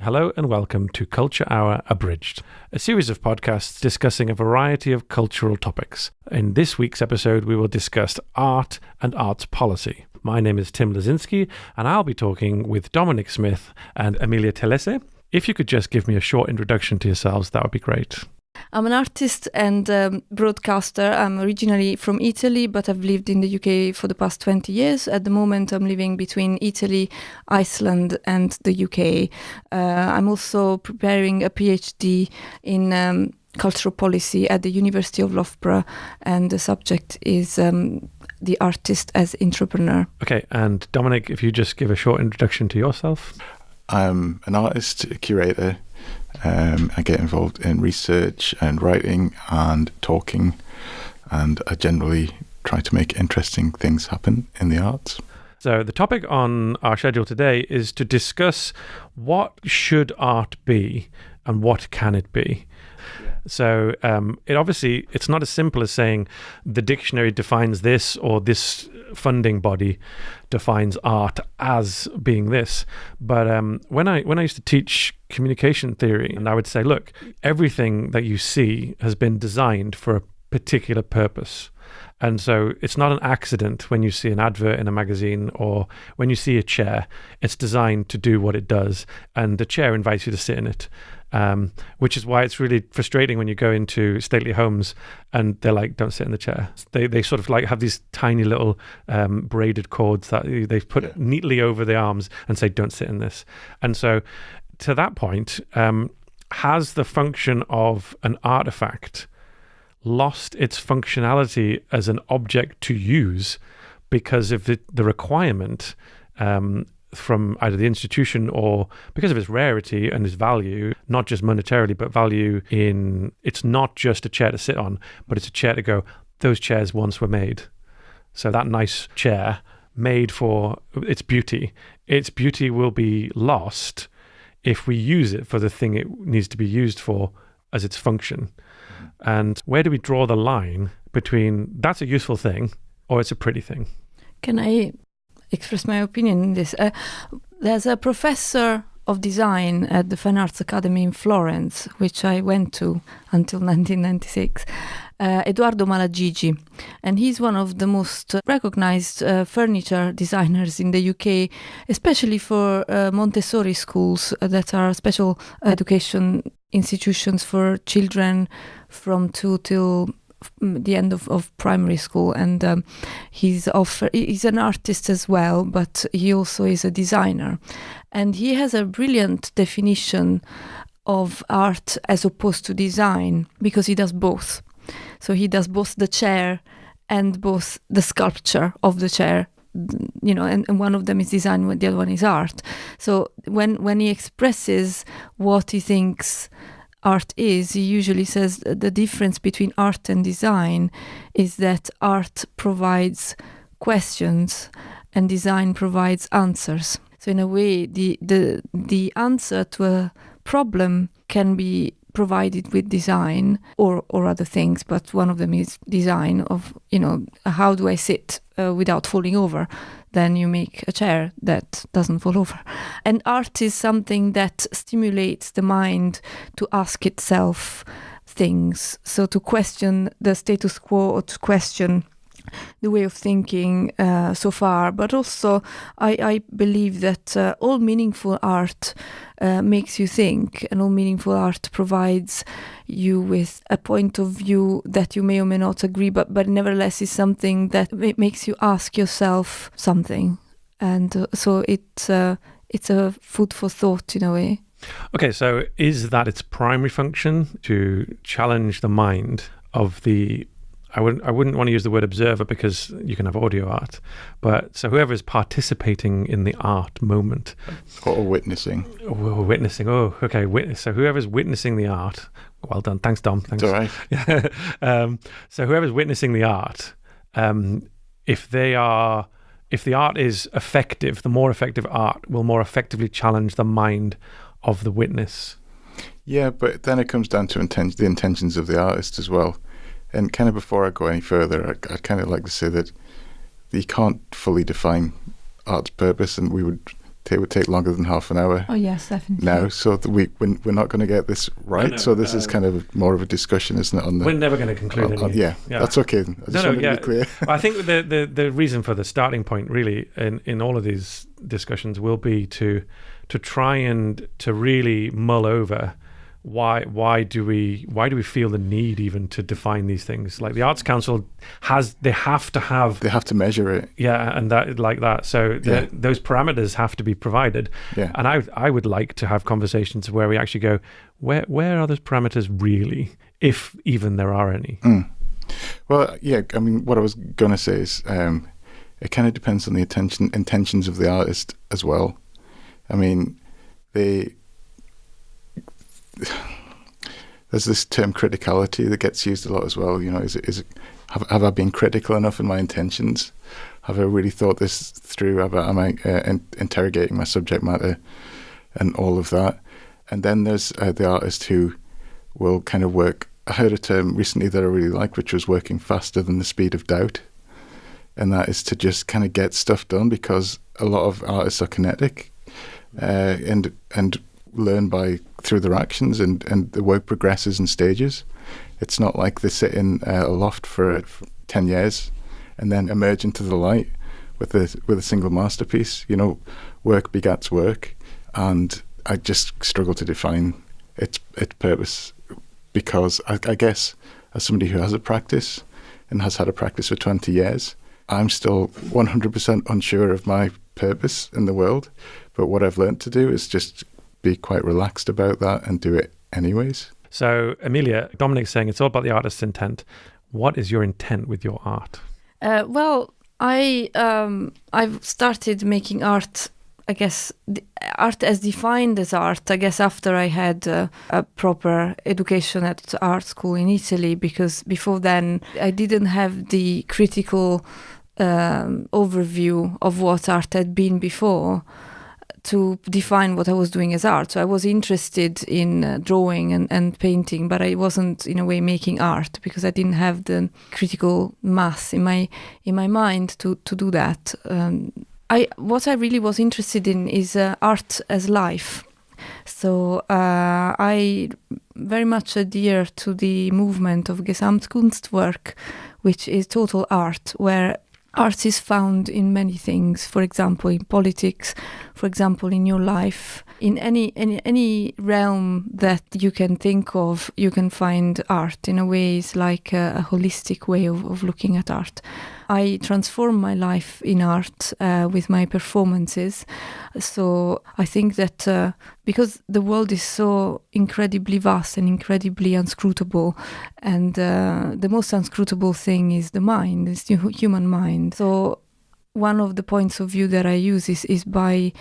Hello and welcome to Culture Hour Abridged, a series of podcasts discussing a variety of cultural topics. In this week's episode, we will discuss art and arts policy. My name is Tim Lazinski, and I'll be talking with Dominic Smith and Emilia Telese. If you could just give me a short introduction to yourselves, that would be great. I'm an artist and broadcaster. I'm originally from Italy, but I've lived in the UK for the past 20 years. At the moment, I'm living between Italy, Iceland and the UK. I'm also preparing a PhD in cultural policy at the University of Loughborough, and the subject is the artist as entrepreneur. Okay, and Dominic, if you just give a short introduction to yourself. I'm an artist, a curator. I get involved in research and writing and talking, and I generally try to make interesting things happen in the arts. So the topic on our schedule today is to discuss what should art be and what can it be. So it's not as simple as saying the dictionary defines this or this funding body defines art as being this. But when I used to teach communication theory, and I would say, look, everything that you see has been designed for a particular purpose. And so it's not an accident when you see an advert in a magazine or when you see a chair. It's designed to do what it does, and the chair invites you to sit in it. Which is why it's really frustrating when you go into stately homes and they're like, don't sit in the chair. They sort of like have these tiny little braided cords that they've put neatly over the arms and say, don't sit in this. And so to that point, has the function of an artifact lost its functionality as an object to use because of the requirement from either the institution or because of its rarity and its value, not just monetarily, but value in it's not just a chair to sit on, but it's a chair to go, those chairs once were made. So that nice chair made for its beauty will be lost if we use it for the thing it needs to be used for as its function. And where do we draw the line between that's a useful thing or it's a pretty thing? Can I express my opinion in this? There's a professor of design at the Fine Arts Academy in Florence, which I went to until 1996, Edoardo Malagigi, and he's one of the most recognized furniture designers in the UK, especially for Montessori schools that are special education institutions for children from 2 till the end of primary school. And he's an artist as well, but he also is a designer, and he has a brilliant definition of art as opposed to design, because he does both. So he does both the chair and both the sculpture of the chair, and one of them is design, the other one is art. So when he expresses what he thinks art is, he usually says the difference between art and design is that art provides questions and design provides answers. So in a way, the answer to a problem can be provided with design or other things, but one of them is design of, how do I sit without falling over? Then you make a chair that doesn't fall over. And art is something that stimulates the mind to ask itself things. So to question the status quo, or to question the way of thinking so far. But also, I believe that all meaningful art makes you think, and all meaningful art provides you with a point of view that you may or may not agree, but nevertheless is something that makes you ask yourself something. And so it's a food for thought in a way. Okay, so is that its primary function, to challenge the mind of the I wouldn't want to use the word observer because you can have audio art, but so whoever is participating in the art moment. Or witnessing. Witnessing. Oh, okay. So whoever's witnessing the art. Well done. Thanks, Dom. Thanks. It's all right. So whoever's witnessing the art, if the art is effective, the more effective art will more effectively challenge the mind of the witness. Yeah, but then it comes down to the intentions of the artist as well. And kind of before I go any further, I'd kind of like to say that you can't fully define art's purpose, and we would it would take longer than half an hour. Oh yes, definitely. Now, so we're not going to get this right. No, so this is kind of more of a discussion, isn't it? On the we're never going to conclude. Yeah, that's okay. I just wanted to be clear. I think the reason for the starting point, really, in all of these discussions, will be to try and to really mull over why do we feel the need even to define these things. Like the Arts Council they have to measure it, and that so those parameters have to be provided, and I would like to have conversations where we actually go, where are those parameters really, if even there are any. Well, I mean, what I was going to say is it kind of depends on the intentions of the artist as well. I mean, there's this term criticality that gets used a lot as well. You know, have I been critical enough in my intentions? Have I really thought this through? Am I interrogating my subject matter and all of that? And then there's the artist who will kind of work. I heard a term recently that I really liked, which was working faster than the speed of doubt. And that is to just kind of get stuff done, because a lot of artists are kinetic and learn through their actions, and the work progresses in stages. It's not like they sit in a loft for 10 years and then emerge into the light with a single masterpiece. You know, work begats work, and I just struggle to define its purpose, because I guess as somebody who has a practice and has had a practice for 20 years, I'm still 100% unsure of my purpose in the world. But what I've learned to do is just be quite relaxed about that and do it anyways. So, Amelia, Dominic's saying it's all about the artist's intent. What is your intent with your art? Well, I've started making art, I guess, art as defined as art, I guess, after I had a proper education at art school in Italy, because before then I didn't have the critical overview of what art had been before to define what I was doing as art. So I was interested in drawing and painting, but I wasn't in a way making art, because I didn't have the critical mass in my mind to do that. What I really was interested in is art as life. So I very much adhere to the movement of Gesamtkunstwerk, which is total art, where art is found in many things. For example, in politics, for example, in your life, in any realm that you can think of, you can find art. In a way, it's like a holistic way of looking at art. I transform my life in art with my performances. So I think that because the world is so incredibly vast and incredibly inscrutable, and the most inscrutable thing is the mind, is the human mind. So one of the points of view that I use is by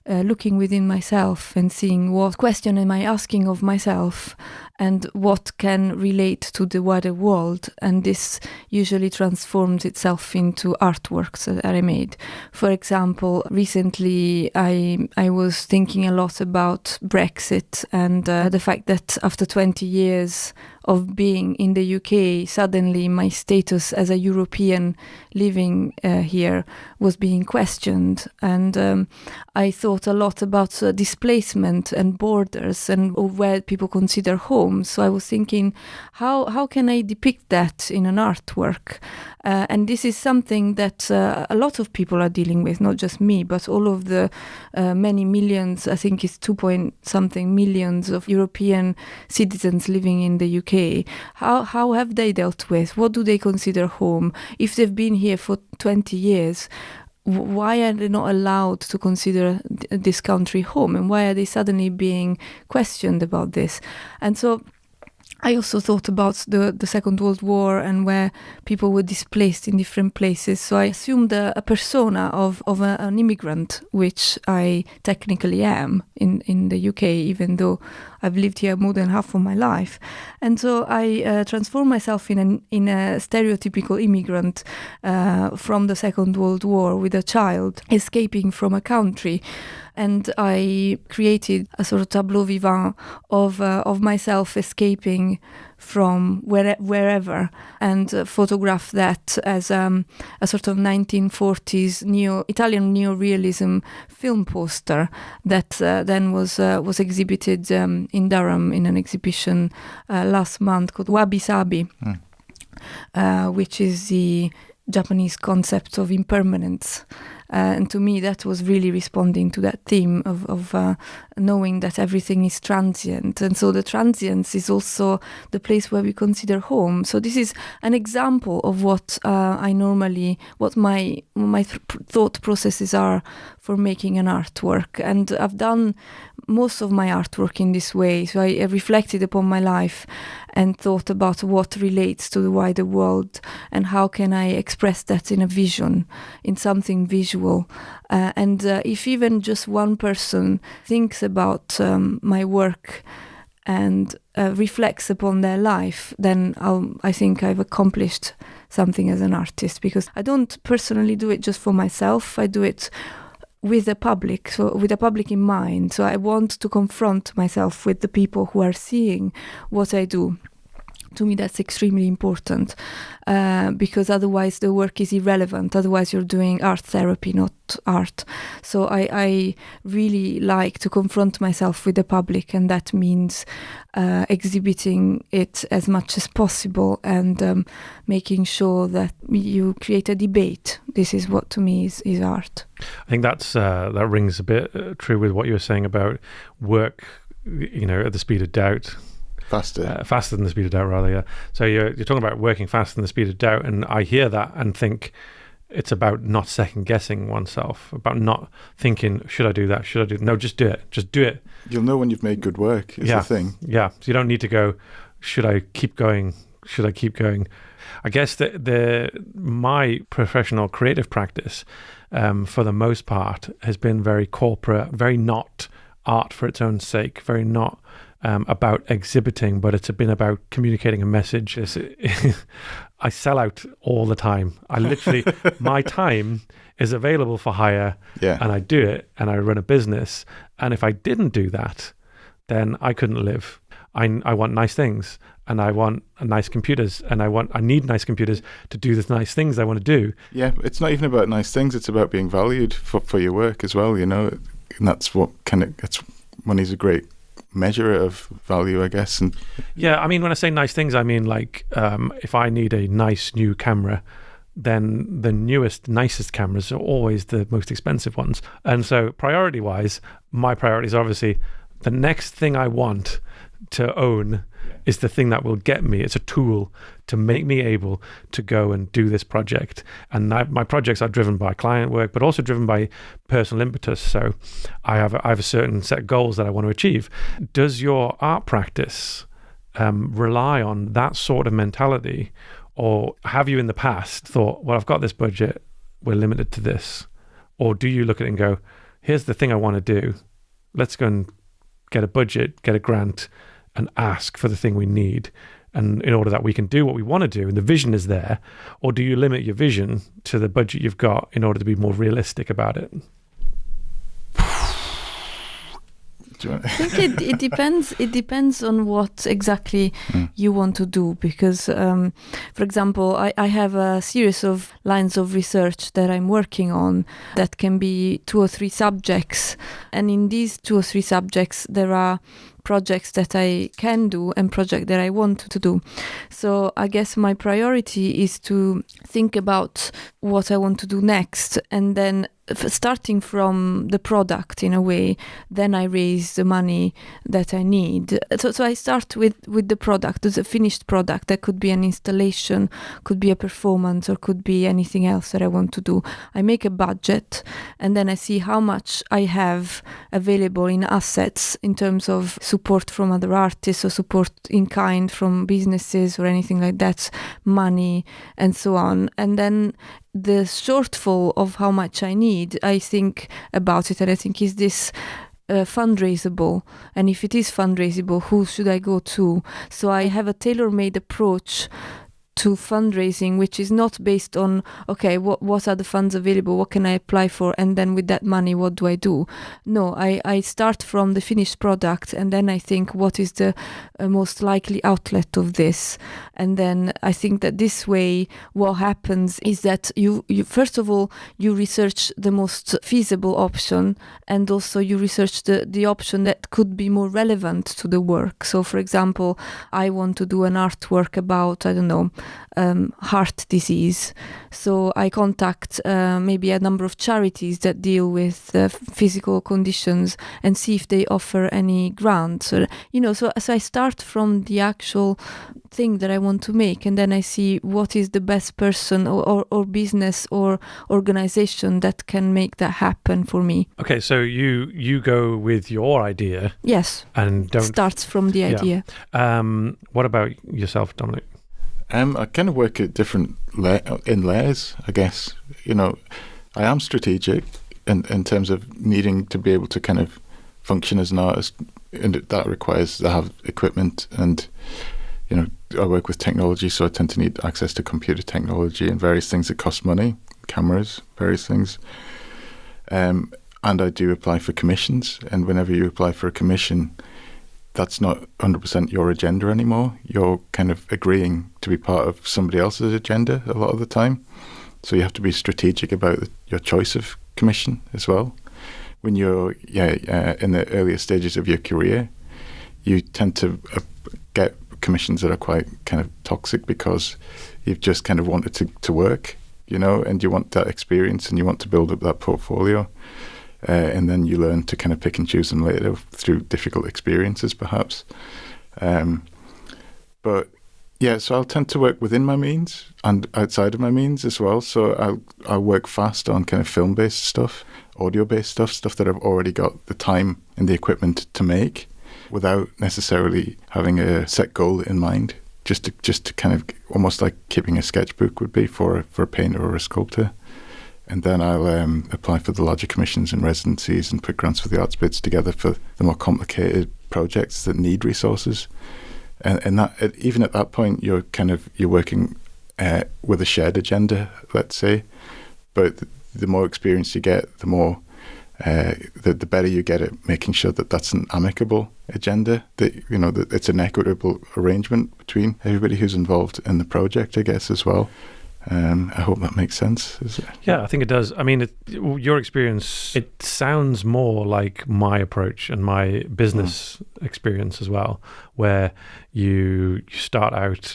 looking within myself and seeing what question am I asking of myself and what can relate to the wider world. And this usually transforms itself into artworks that I made. For example, recently I was thinking a lot about Brexit and the fact that after 20 years of being in the UK, suddenly my status as a European living here was being questioned. And I thought a lot about displacement and borders and where people consider home. So I was thinking, how can I depict that in an artwork? And this is something that a lot of people are dealing with, not just me, but all of the many millions, I think it's 2-point-something millions of European citizens living in the UK. How have they dealt with? What do they consider home? If they've been here for 20 years, why are they not allowed to consider this country home? And why are they suddenly being questioned about this? And so I also thought about the Second World War and where people were displaced in different places. So I assumed a persona of an immigrant, which I technically am in the UK, even though I've lived here more than half of my life. And so I transformed myself in a stereotypical immigrant from the Second World War with a child escaping from a country. And I created a sort of tableau vivant of myself escaping from wherever and photographed that as a sort of 1940s Italian neorealism film poster that then was exhibited in Durham in an exhibition last month called Wabi Sabi, which is the Japanese concept of impermanence. And to me, that was really responding to that theme of knowing that everything is transient. And so the transience is also the place where we consider home. So this is an example of what what my thought processes are for making an artwork. And I've done most of my artwork in this way. So I reflected upon my life and thought about what relates to the wider world and how can I express that in a vision, in something visual. And if even just one person thinks about my work and reflects upon their life, then I think I've accomplished something as an artist, because I don't personally do it just for myself. I do it with the public, so with the public in mind. So I want to confront myself with the people who are seeing what I do. To me, that's extremely important, because otherwise the work is irrelevant. Otherwise, you're doing art therapy, not art. So I really like to confront myself with the public, and that means exhibiting it as much as possible and making sure that you create a debate. This is what to me is art. I think that rings a bit true with what you were saying about work, at the speed of doubt. Faster than the speed of doubt, rather, yeah. So you're talking about working faster than the speed of doubt, and I hear that and think it's about not second-guessing oneself, about not thinking, should I do that, no, just do it. Just do it. You'll know when you've made good work, is the thing. Yeah, so you don't need to go, should I keep going? I guess my professional creative practice, for the most part, has been very corporate, very not art for its own sake, very not about exhibiting, but it's been about communicating a message. I sell out all the time. I literally, my time is available for hire, and I do it, and I run a business. And if I didn't do that, then I couldn't live. I want nice things, and I want nice computers, and I need nice computers to do the nice things I want to do. Yeah, it's not even about nice things. It's about being valued for your work as well, And that's what money's a great measure of value, I guess. And yeah, I mean, when I say nice things, I mean like if I need a nice new camera, then the nicest cameras are always the most expensive ones. And so priority wise, my priority is obviously the next thing I want to own is the thing that will get me. It's a tool to make me able to go and do this project. And my projects are driven by client work, but also driven by personal impetus. So I have a certain set of goals that I want to achieve. Does your art practice rely on that sort of mentality? Or have you in the past thought, well, I've got this budget, we're limited to this? Or do you look at it and go, here's the thing I want to do. Let's go and get a budget, get a grant, and ask for the thing we need, and in order that we can do what we want to do, and the vision is there? Or do you limit your vision to the budget you've got in order to be more realistic about it? I think it depends. It depends on what exactly you want to do, because, for example, I have a series of lines of research that I'm working on that can be 2 or 3 subjects, and in these 2 or 3 subjects there are projects that I can do and projects that I want to do. So I guess my priority is to think about what I want to do next, and then starting from the product in a way, then I raise the money that I need. So I start with the product, the finished product. That could be an installation, could be a performance, or could be anything else that I want to do. I make a budget, and then I see how much I have available in assets in terms of support from other artists or support in kind from businesses or anything like that, money and so on. And then the shortfall of how much I need, I think about it, and I think, is this fundraisable? And if it is fundraisable, who should I go to? So I have a tailor-made approach to fundraising, which is not based on, okay, what are the funds available, what can I apply for, and then with that money, what do I do? No, I start from the finished product, and then I think what is the most likely outlet of this. And then I think that this way, what happens is that you first of all, you research the most feasible option, and also you research the option that could be more relevant to the work. So, for example, I want to do an artwork about, I don't know, heart disease. So I contact maybe a number of charities that deal with physical conditions and see if they offer any grants. Or, so I start from the actual thing that I want to make, and then I see what is the best person or business or organization that can make that happen for me. Okay, so you go with your idea. Yes. And don't starts from the idea. What about yourself, Dominic? I kind of work at different in layers, I guess. I am strategic in terms of needing to be able to kind of function as an artist, and that requires to have equipment. And I work with technology, so I tend to need access to computer technology and various things that cost money, cameras, various things. And I do apply for commissions, and whenever you apply for a commission, that's not 100% your agenda anymore. You're kind of agreeing to be part of somebody else's agenda a lot of the time. So you have to be strategic about your choice of commission as well. When you're in the earlier stages of your career, you tend to get commissions that are quite kind of toxic because you've just kind of wanted to work, and you want that experience and you want to build up that portfolio. And then you learn to kind of pick and choose them later through difficult experiences, perhaps. But yeah, so I'll tend to work within my means and outside of my means as well. So I'll work fast on kind of film-based stuff, audio-based stuff that I've already got the time and the equipment to make, without necessarily having a set goal in mind. Just to kind of almost like keeping a sketchbook would be for a painter or a sculptor. And then I'll apply for the larger commissions and residencies and put grants for the arts bids together for the more complicated projects that need resources. And that even at that point, you're working with a shared agenda, let's say. But the more experience you get, the more the better you get at making sure that that's an amicable agenda. That that it's an equitable arrangement between everybody who's involved in the project, I guess, as well. I hope that makes sense. Yeah, I think it does. I mean, your experience, it sounds more like my approach and my business experience as well, where you start out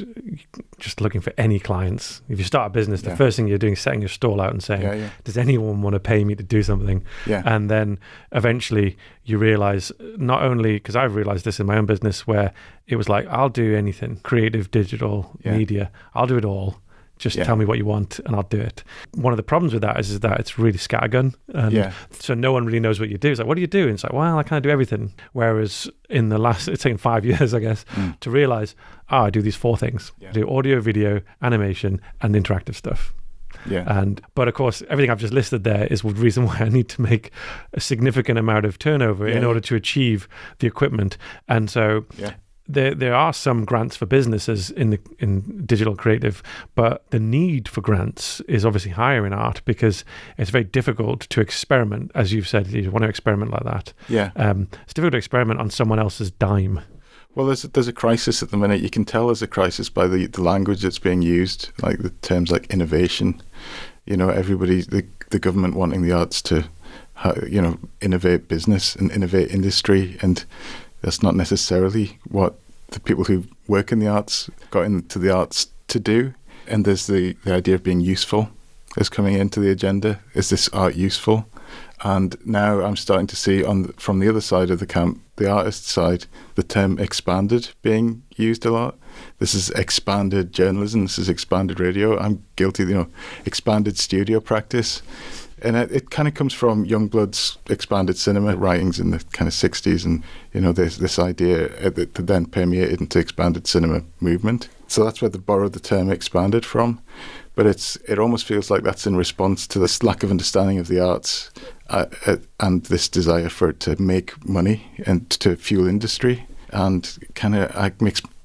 just looking for any clients. If you start a business, the first thing you're doing is setting your stall out and saying, does anyone want to pay me to do something? Yeah. And then eventually you realize, not only, because I've realized this in my own business, where it was like, I'll do anything, creative, digital, media, I'll do it all. Just tell me what you want and I'll do it. One of the problems with that is that it's really scattergun. So no one really knows what you do. It's like, what do you do? And it's like, well, I kind of do everything. Whereas in the last, it's taken 5 years, I guess, to realize, I do these 4 things. I do audio, video, animation, and interactive stuff. Yeah. But of course, everything I've just listed there is the reason why I need to make a significant amount of turnover in order to achieve the equipment. And so there are some grants for businesses in digital creative, but the need for grants is obviously higher in art because it's very difficult to experiment. As you've said, you want to experiment like that. Yeah. It's difficult to experiment on someone else's dime. Well, there's a crisis at the minute. You can tell there's a crisis by the language that's being used, like the terms like innovation. Everybody, the government wanting the arts to, innovate business and innovate industry, and that's not necessarily what the people who work in the arts got into the arts to do. And there's the idea of being useful is coming into the agenda. Is this art useful? And now I'm starting to see from the other side of the camp, the artist side, the term expanded being used a lot. This is expanded journalism. This is expanded radio. I'm guilty, expanded studio practice. And it kind of comes from Youngblood's expanded cinema writings in the kind of 60s. And, there's this idea that then permeated into expanded cinema movement. So that's where they borrowed the term expanded from. But it almost feels like that's in response to this lack of understanding of the arts and this desire for it to make money and to fuel industry. And kind of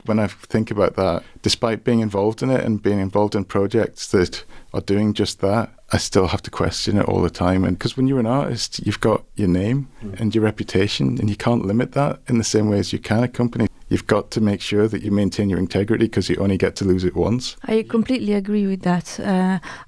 when I think about that, despite being involved in it and being involved in projects that are doing just that, I still have to question it all the time. And because when you're an artist, you've got your name and your reputation, and you can't limit that in the same way as you can a company. You've got to make sure that you maintain your integrity, because you only get to lose it once. I completely agree with that.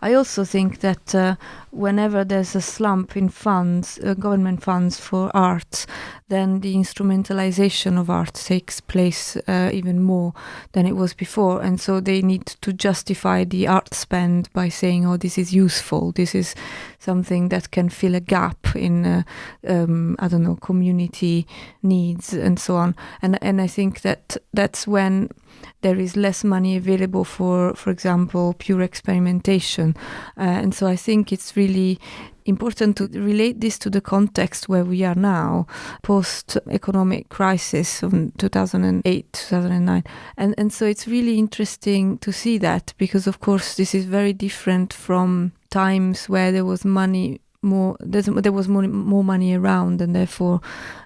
I also think that whenever there's a slump in funds, government funds for arts, then the instrumentalization of art takes place even more than it was before. And so they need to justify the art spend by saying, oh, this is useful. This is something that can fill a gap in, community needs and so on. And I think that that's when there is less money available for example, pure experimentation. And so I think it's really important to relate this to the context where we are now, post-economic crisis of 2008, 2009. And so it's really interesting to see that, because of course this is very different from times where there was money more money around, and therefore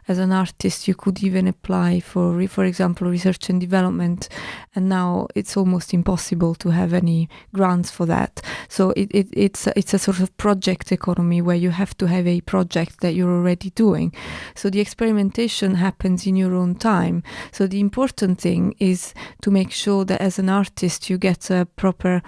as an artist you could even apply for example, research and development, and now it's almost impossible to have any grants for that. So it's a sort of project economy where you have to have a project that you're already doing. So the experimentation happens in your own time. So the important thing is to make sure that as an artist you get a proper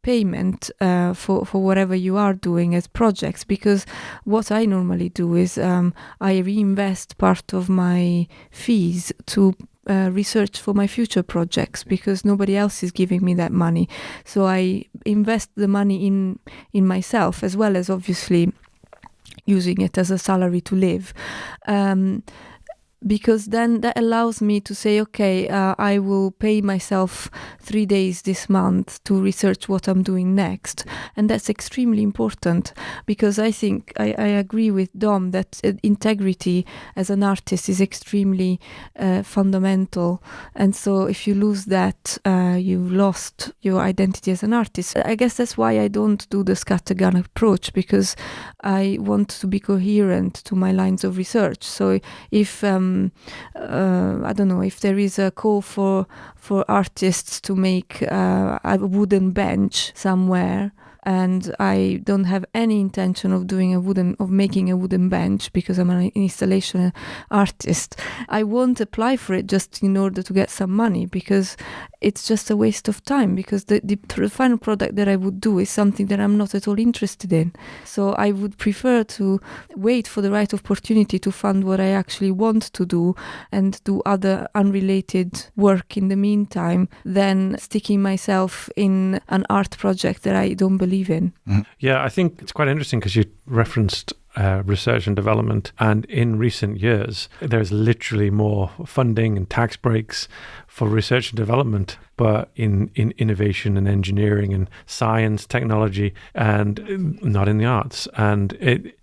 payment for whatever you are doing as projects, because what I normally do is I reinvest part of my fees to research for my future projects, because nobody else is giving me that money. So I invest the money in myself, as well as obviously using it as a salary to live. Because then that allows me to say, okay, I will pay myself 3 days this month to research what I'm doing next. And that's extremely important, because I think I agree with Dom that integrity as an artist is extremely fundamental. And so if you lose that, you've lost your identity as an artist. I guess that's why I don't do the scattergun approach, because I want to be coherent to my lines of research. So if I don't know, if there is a call for artists to make a wooden bench somewhere, and I don't have any intention of making a wooden bench because I'm an installation artist, I won't apply for it just in order to get some money, because it's just a waste of time, because the final product that I would do is something that I'm not at all interested in. So I would prefer to wait for the right opportunity to fund what I actually want to do and do other unrelated work in the meantime, than sticking myself in an art project that I don't believe in. Yeah, I think it's quite interesting because you referenced research and development, and in recent years there's literally more funding and tax breaks for research and development, but in innovation and engineering and science, technology, and not in the arts. And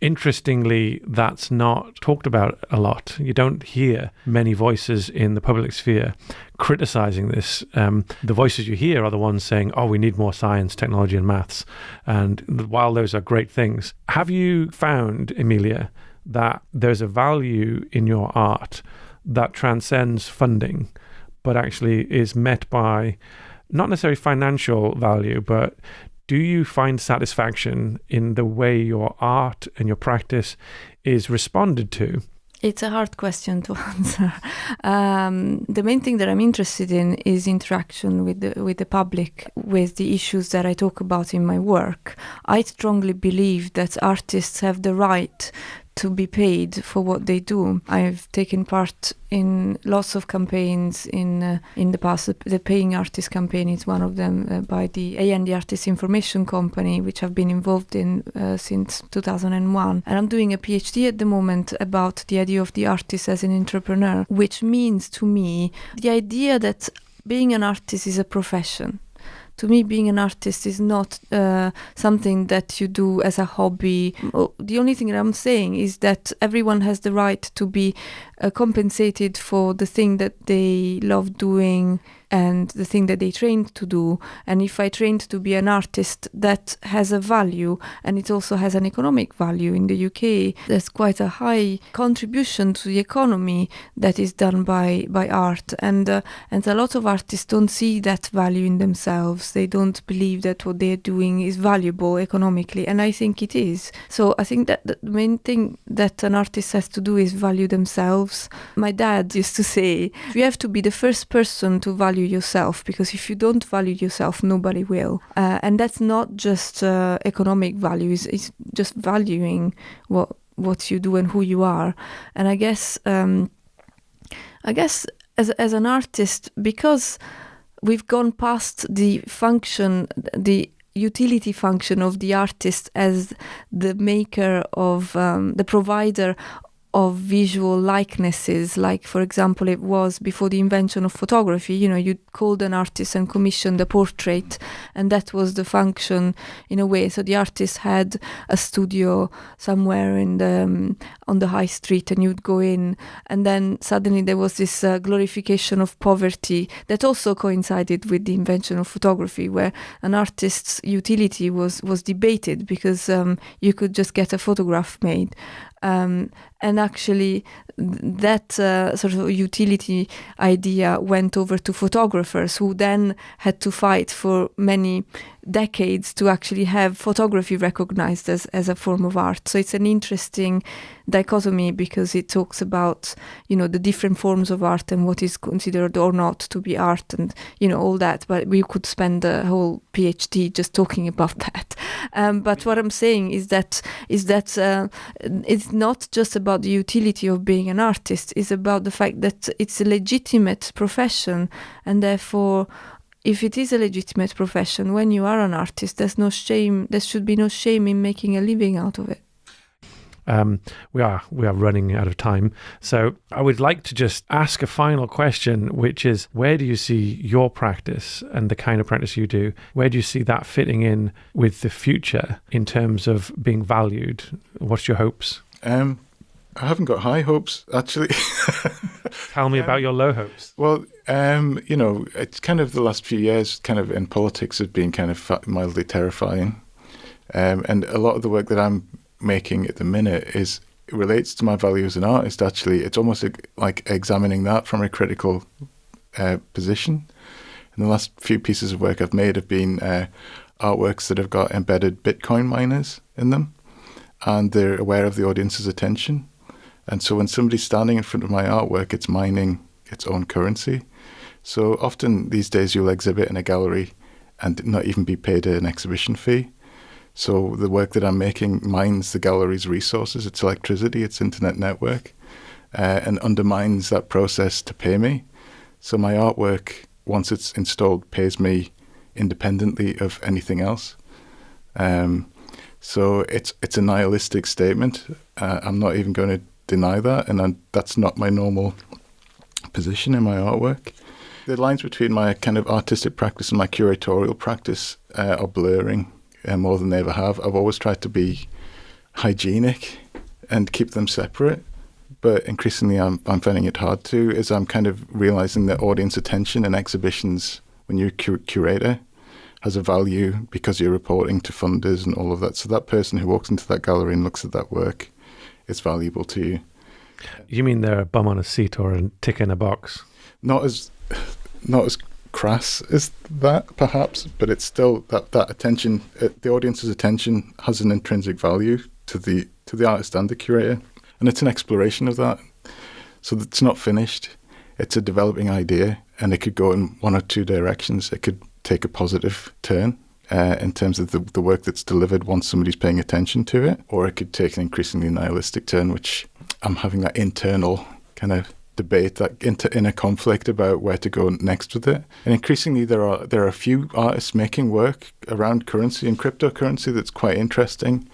interestingly, that's not talked about a lot. You don't hear many voices in the public sphere criticizing this. The voices you hear are the ones saying, oh, we need more science, technology and maths. And while those are great things, have you found, Emilia, that there's a value in your art that transcends funding, but actually is met by not necessarily financial value, but do you find satisfaction in the way your art and your practice is responded to? It's a hard question to answer. The main thing that I'm interested in is interaction with the public, with the issues that I talk about in my work. I strongly believe that artists have the right to be paid for what they do. I've taken part in lots of campaigns in the past. The Paying Artist campaign is one of them, by the A&D Artist Information Company, which I've been involved in since 2001. And I'm doing a PhD at the moment about the idea of the artist as an entrepreneur, which means to me the idea that being an artist is a profession. To me, being an artist is not something that you do as a hobby. The only thing that I'm saying is that everyone has the right to be compensated for the thing that they love doing and the thing that they trained to do. And if I trained to be an artist, that has a value, and it also has an economic value. In the UK, there's quite a high contribution to the economy that is done by art, and a lot of artists don't see that value in themselves. They don't believe that what they're doing is valuable economically, and I think it is. So I think that the main thing that an artist has to do is value themselves. My dad used to say, you have to be the first person to value yourself, because if you don't value yourself, nobody will. And that's not just economic value, it's just valuing what you do and who you are. And I guess as an artist, because we've gone past the utility function of the artist as the maker of the provider of visual likenesses, like for example it was before the invention of photography. You called an artist and commissioned a portrait, and that was the function in a way. So the artist had a studio somewhere on the high street, and you'd go in, and then suddenly there was this glorification of poverty that also coincided with the invention of photography, where an artist's utility was debated, because you could just get a photograph made. And actually that sort of utility idea went over to photographers, who then had to fight for many decades to actually have photography recognized as a form of art. So it's an interesting dichotomy, because it talks about, the different forms of art and what is considered or not to be art, and, all that. But we could spend a whole PhD just talking about that. But what I'm saying is that it's not just about the utility of being an artist. It's about the fact that it's a legitimate profession, and therefore, if it is a legitimate profession, when you are an artist, there's no shame. There should be no shame in making a living out of it. We are running out of time. So I would like to just ask a final question, which is, where do you see your practice and the kind of practice you do? Where do you see that fitting in with the future in terms of being valued? What's your hopes? I haven't got high hopes, actually. Tell me about your low hopes. Well, it's kind of the last few years kind of in politics has been kind of mildly terrifying. And a lot of the work that I'm making at the minute relates to my value as an artist, actually. It's almost like examining that from a critical position. And the last few pieces of work I've made have been artworks that have got embedded Bitcoin miners in them, and they're aware of the audience's attention. And so when somebody's standing in front of my artwork, it's mining its own currency. So often these days you'll exhibit in a gallery and not even be paid an exhibition fee. So the work that I'm making mines the gallery's resources, its electricity, its internet network, and undermines that process to pay me. So my artwork, once it's installed, pays me independently of anything else. So it's a nihilistic statement. I'm not even going to deny that, and that's not my normal position in my artwork. The lines between my kind of artistic practice and my curatorial practice are blurring more than they ever have. I've always tried to be hygienic and keep them separate, but increasingly I'm finding it hard to, as I'm kind of realizing that audience attention in exhibitions, when you're a curator, has a value because you're reporting to funders and all of that. So that person who walks into that gallery and looks at that work is valuable to you. You mean they're a bum on a seat or a tick in a box? Not as crass as that, perhaps, but it's still that attention. The audience's attention has an intrinsic value to the artist and the curator, and it's an exploration of that. So it's not finished. It's a developing idea, and it could go in one or two directions. It could take a positive turn in terms of the work that's delivered once somebody's paying attention to it, or it could take an increasingly nihilistic turn, which I'm having that internal kind of debate, that inner conflict about where to go next with it. And increasingly there are a few artists making work around currency and cryptocurrency that's quite interesting,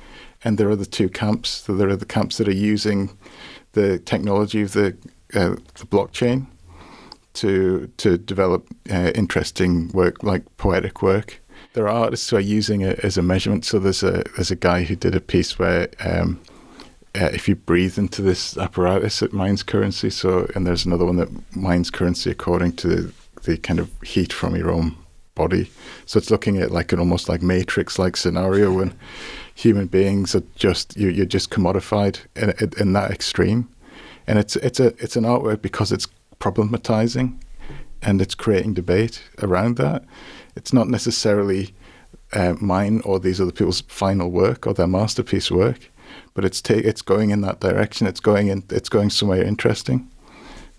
and there are the two camps. So there are the camps that are using the technology of the blockchain to develop interesting work, like poetic work. There are artists who are using it as a measurement. So there's a guy who did a piece where if you breathe into this apparatus, it mines currency. So, and there's another one that mines currency according to the kind of heat from your own body. So it's looking at like an almost like Matrix-like scenario when human beings are just you're just commodified in that extreme. And it's an artwork because it's problematizing and it's creating debate around that. It's not necessarily mine or these other people's final work or their masterpiece work, but it's going in that direction. It's going somewhere interesting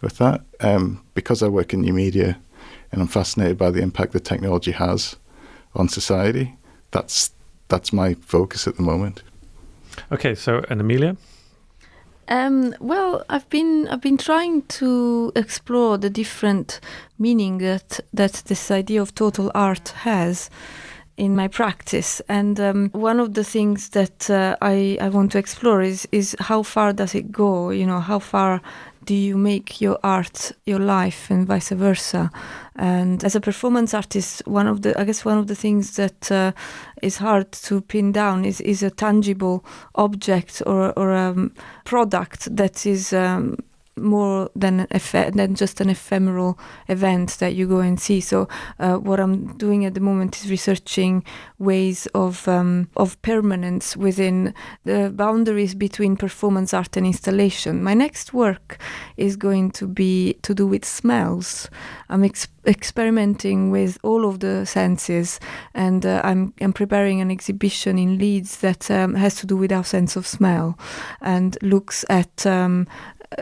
with that. Because I work in new media and I'm fascinated by the impact that technology has on society, that's my focus at the moment. Okay, so and Amelia? Well, I've been trying to explore the different meaning that this idea of total art has in my practice, and one of the things that I want to explore is how far does it go? You know, how far do you make your art your life, and vice versa? And as a performance artist, one of the things that is hard to pin down is a tangible object or a product that is more than just an ephemeral event that you go and see. So what I'm doing at the moment is researching ways of permanence within the boundaries between performance art and installation. My next work is going to be to do with smells. I'm experimenting with all of the senses, and I'm preparing an exhibition in Leeds that has to do with our sense of smell and looks at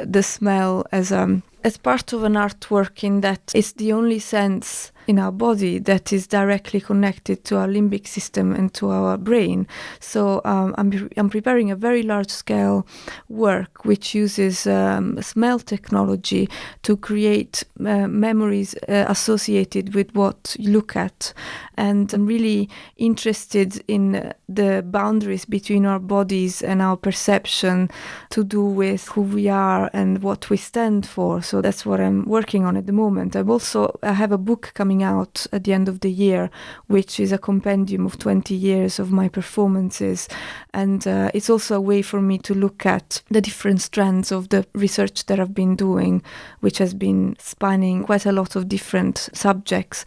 the smell as part of an artwork, in that it's the only sense in our body that is directly connected to our limbic system and to our brain. So I'm preparing a very large-scale work which uses smell technology to create memories associated with what you look at. And I'm really interested in the boundaries between our bodies and our perception to do with who we are and what we stand for. So that's what I'm working on at the moment. I have a book coming out at the end of the year, which is a compendium of 20 years of my performances. And it's also a way for me to look at the different strands of the research that I've been doing, which has been spanning quite a lot of different subjects.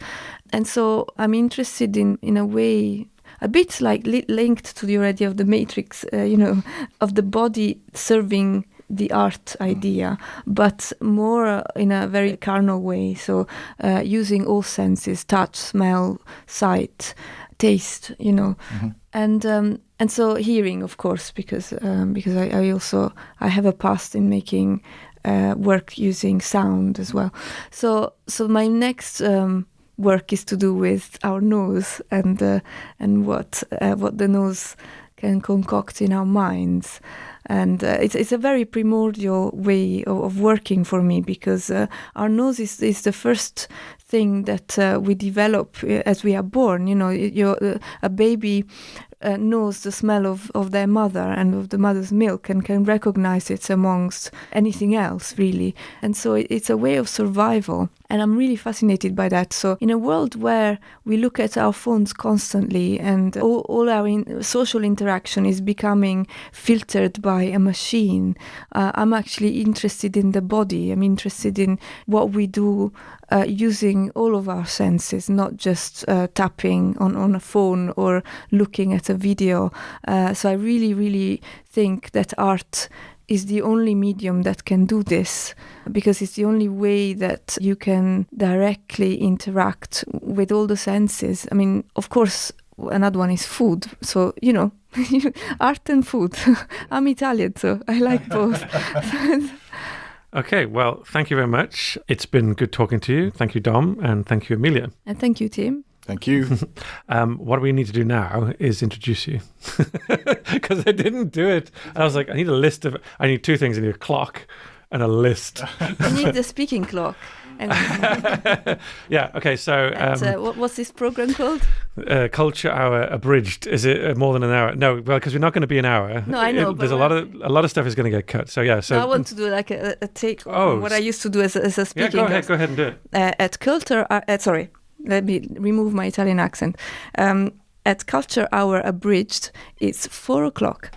And so I'm interested in a way, a bit like linked to the idea of the Matrix, of the body serving the art idea, but more in a very carnal way. So using all senses: touch, smell, sight, taste. Mm-hmm. And so hearing, of course, because I have a past in making work using sound as well. So my next work is to do with our nose and what the nose can concoct in our minds. And it's a very primordial way of working for me, because our nose is the first thing that we develop as we are born. A baby knows the smell of their mother and of the mother's milk and can recognize it amongst anything else, really. And so it's a way of survival. And I'm really fascinated by that. So in a world where we look at our phones constantly and all our social interaction is becoming filtered by a machine, I'm actually interested in the body. I'm interested in what we do using all of our senses, not just tapping on a phone or looking at a video. So I really, really think that art is the only medium that can do this, because it's the only way that you can directly interact with all the senses. I mean, of course, another one is food. So, art and food. I'm Italian, so I like both. Okay, well, thank you very much. It's been good talking to you. Thank you, Dom, and thank you, Amelia. And thank you, Tim. Thank you. What we need to do now is introduce you, because I didn't do it. I was like, I need two things. I need a clock and a list. I need the speaking clock. Yeah, okay, so... what's this program called? Culture Hour Abridged. Is it more than an hour? No, well, because we're not going to be an hour. No, I know. There's a lot of stuff is going to get cut. So, yeah. So no, I want to do like a take on what I used to do as a speaking. Yeah, go ahead and do it. At Culture... sorry, let me remove my Italian accent. At Culture Hour Abridged, it's 4:00